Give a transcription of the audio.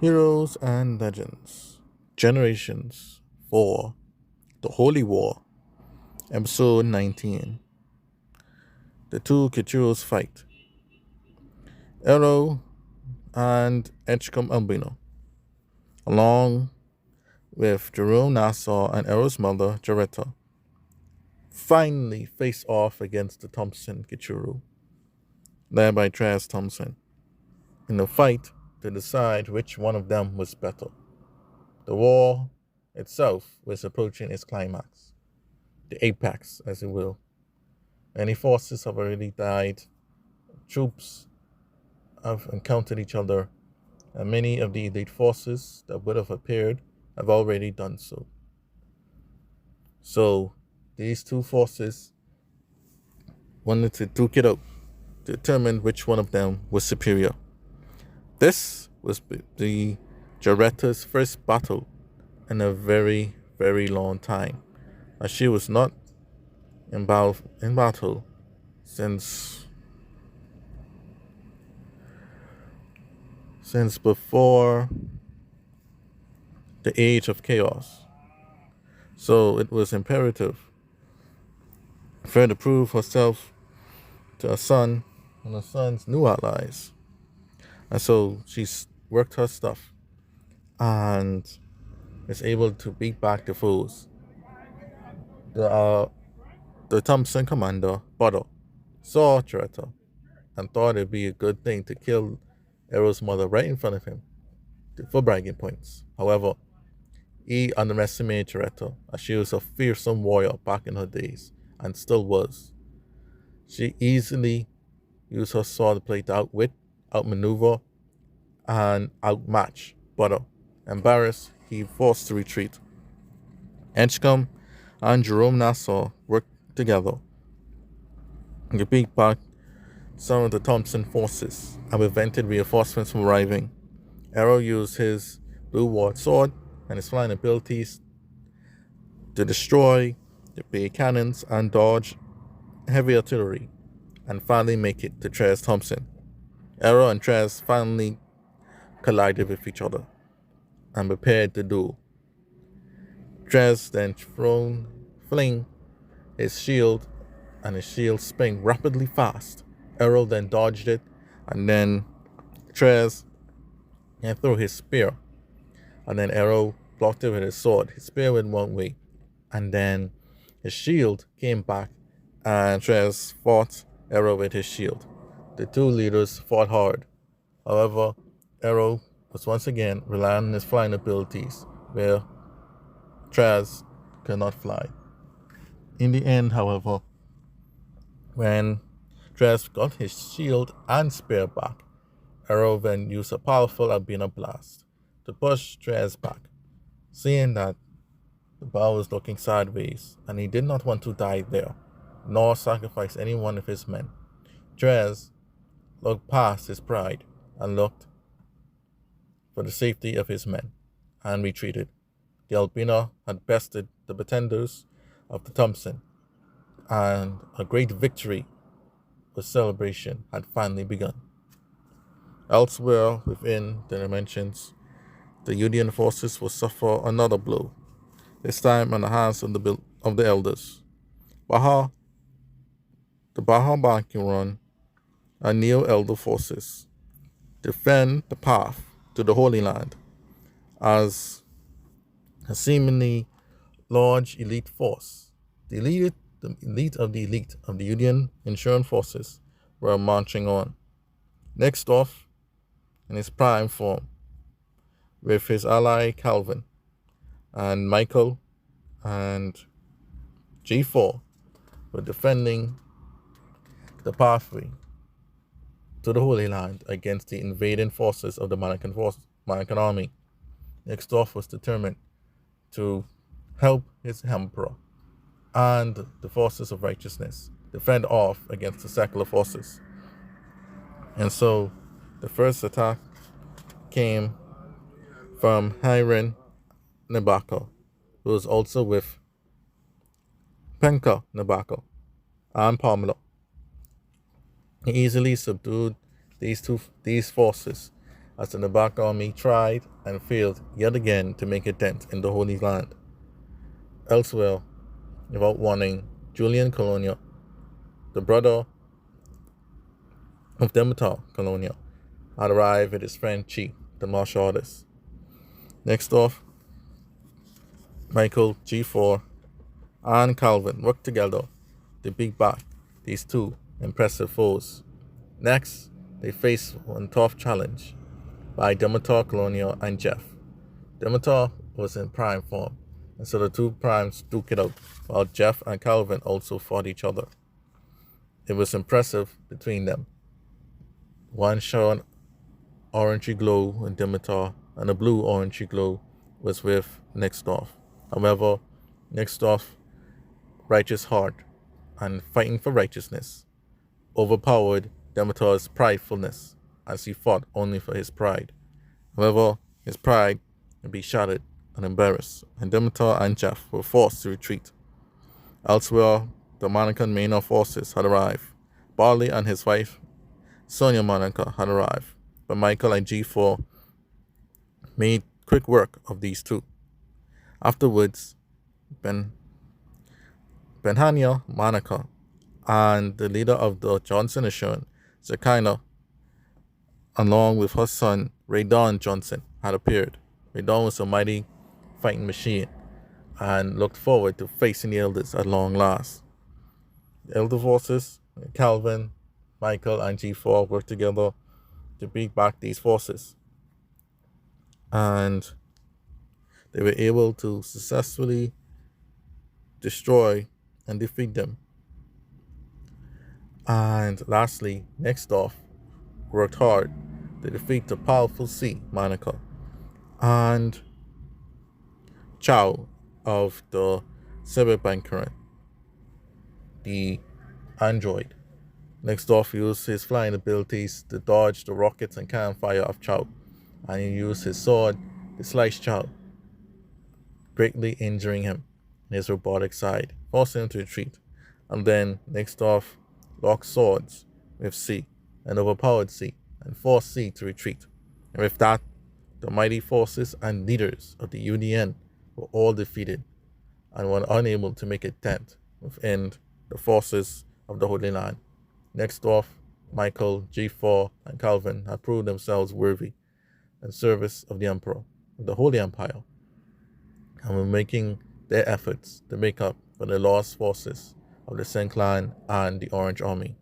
Heroes and Legends, Generations 4, The Holy War, Episode 19. The two Kitrurews fight. Arrow and Edgecombe Albino, along with Jerome Nassau and Arrow's mother, Jaretta, finally face off against the Thompson Kitrurew, led by Traz Thompson, in a fight to decide which one of them was better. The war itself was approaching its climax, the apex, as it will. Many forces have already died, troops have encountered each other, and many of the elite forces that would have appeared have already done so. So these two forces wanted to duke it out to determine which one of them was superior. This was the Jaretta's first battle in a very, very long time, as she was not in battle since before the age of chaos. So it was imperative for her to prove herself to her son and her son's new allies. And so she's worked her stuff and is able to beat back the foes. The Thompson commander, Butter, saw Jaretta and thought it'd be a good thing to kill Arrow's mother right in front of him for bragging points. However, he underestimated Jaretta, as she was a fearsome warrior back in her days, and still was. She easily used her sword to play to outwit, outmaneuver, and outmatch Butter. Embarrassed, he forced to retreat. Edgecombe and Jerome Nassau worked together to beat back some of the Thompson forces and prevented reinforcements from arriving. Arrow used his blue ward sword and his flying abilities to destroy the bay cannons and dodge heavy artillery, and finally make it to Traz Thompson. Arrow and Traz finally collided with each other and prepared to duel. Traz then fling his shield, and his shield spun rapidly fast. Arrow then dodged it, and then Traz threw his spear, and then Arrow blocked it with his sword. His spear went one way, and then his shield came back, and Traz fought Arrow with his shield. The two leaders fought hard. However, Arrow was once again relying on his flying abilities, where Traz could not fly. In the end, however, when Traz got his shield and spear back, Arrow then used a powerful Albeana blast to push Traz back, seeing that the bow was looking sideways, and he did not want to die there, nor sacrifice any one of his men. Traz looked past his pride and looked for the safety of his men, and retreated. The Albeana had bested the pretenders of the Thompson, and a great victory with celebration had finally begun. Elsewhere within the dimensions, the Union forces will suffer another blow, this time on the hands of the elders. The Baja Banking Run and Neo-Elder forces defend the path to the Holy Land as a seemingly large elite force. The elite of the elite of the Union Insuran forces were marching on. Nixdorf, in his prime form, with his ally Calvin and Michael and G4, were defending the pathway to the Holy Land against the invading forces of the Manican army. Nixdorf was determined to help his emperor and the forces of righteousness defend off against the secular forces. And so the first attack came from Hiren Nabaka, who was also with Penka Nabaka and Pamela. He easily subdued these forces as the Nabaka army tried and failed yet again to make a dent in the Holy Land. Elsewhere, without warning, Julian Colonial, the brother of Demeter Colonial, had arrived with his friend Chief, the martial artist. Nixdorf, Michael G4, and Calvin worked together to beat back these two impressive foes. Next, they faced one tough challenge by Demeter Colonial and Jeff. Demeter was in prime form, and so the two primes duke it out, while Jeff and Calvin also fought each other. It was impressive between them. One showed orangey glow in Demeter, and a blue orangey glow was with Nixdorf. However, Nixdorf's righteous heart and fighting for righteousness overpowered Demeter's pridefulness, as he fought only for his pride. However, his pride would be shattered and embarrassed, and Demeter and Jeff were forced to retreat. Elsewhere, the Monacan Manor forces had arrived. Barley and his wife, Sonia Monaca, had arrived, but Michael and G4 made quick work of these two. Afterwards, Benhania Monaca and the leader of the Johnson Insuran, Zakina, along with her son Raydon Johnson, had appeared. Raydon was a mighty fighting machine and looked forward to facing the elders at long last. The elder forces, Calvin, Michael, and G4 worked together to beat back these forces, and they were able to successfully destroy and defeat them. And lastly, Nixdorf worked hard to defeat the powerful C, Monaca, and Chow of the Cyberbankerin, the android. Nixdorf used his flying abilities to dodge the rockets and cannon fire of Chow, and he used his sword to slice Chow, greatly injuring him in his robotic side, forcing him to retreat. And then Nixdorf locked swords with C and overpowered C and forced C to retreat. And with that, the mighty forces and leaders of the UDN were all defeated and were unable to make a dent within the forces of the Holy Land. Nixdorf, Michael, G4, and Calvin had proved themselves worthy in service of the Emperor, of the Holy Empire, and were making their efforts to make up for the lost forces of the Sen Clan and the Orange Army.